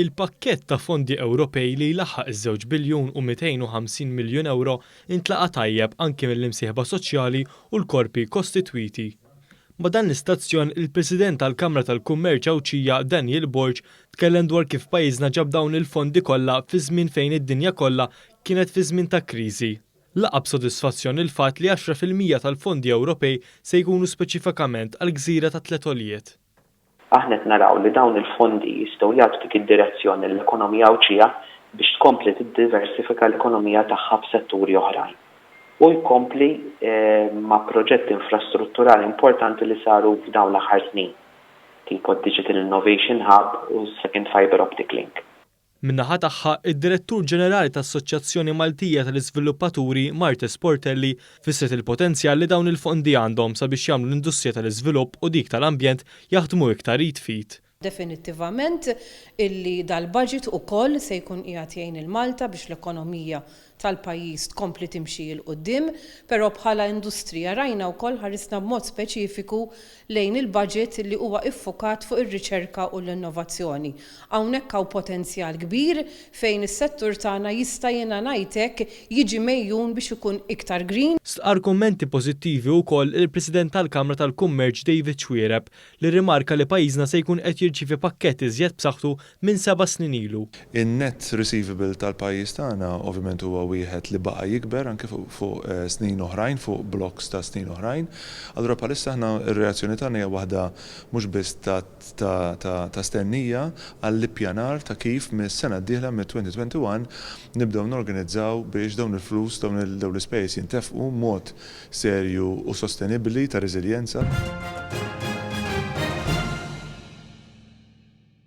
Il-pakkett ta' fondi Ewropej li jlaħħaq iż-2 biljun u 250 miljun euro intlaqa tajjeb anke mill-imsieħba soċjali u l-korpi kostitwiti. Ma' dan l-istazzjon il-President tal-Kamra tal-Kummerċ Għawdxija Daniel Borg tkellem dwar kif pajjiżna ġab dawn il-fondi kollha fi żmien fejn id-dinja kollha kienet fi żmien ta' kriżi. Laqa b'sodisfazzjon il-fatt li 10% tal-fondi Ewropej se jkunu speċifikament għall-gżira tat-tliet. Aħna qed naraw li dawn il-fondi jistgħu jagħtu dik id-direzzjoni l-ekonomija Għawdxija biex tkompli tiddiversifika l-ekonomija tagħha f'setturi oħrajn. U jkompli ma' proġetti infrastrutturali importanti li saru f'dawn l-aħħar snin, tipo Digital Innovation Hub u Second Fibre Optic Link. Min-naħa tagħha, id-Direttur Ġenerali tas-Assoċjazzjoni Maltija tal-Iżviluppaturi Martes Portelli fissret il-potenzjal li dawn il-fondi għandhom sabiex jagħmlu l-industrija tal-iżvilupp u dik tal-ambjent jaħdmu iktar jitfit. Definittivament illi dal-budget ukoll se jkun qiegħed jgħin il-Malta biex l-ekonomija tal-pajjiż tkompli timxi l qudiem, però bħala industrija rajna wkoll ħarisna b'mod speċifiku lejn il-budget li huwa iffokat fuq ir-riċerka u l-innovazzjoni. Hawnhekk hawn potenzjal kbir fejn is-settur tagħna jista' jiena ngħidlek jiġi mejjun biex ikun iktar green. Stqar kummenti pożittivi wkoll il-President tal-Kamra tal-Kummerċ Ewropej li rimarka li pajjiżna se jkun qed jirċievi pakkett iżjed b'saħħtu minn 7 snin ilu. In-net receivable tal-pajjiż tagħna ovvjament huwa wieħed li baqa' jikber anke fuq snin oħrajn, fuq bloks ta' snin oħrajn. Allura bħalissa aħna r-reazzjoni tagħna hija waħda mhux biss ta' stennija għall-ippjanar ta' kif mis-sena d-dieħla mit-2021 nibdew norganizzaw biex dawn il-flus dawn l-ispejjeż jintefqu mod serju u sostenibbli ta' reżiljenza.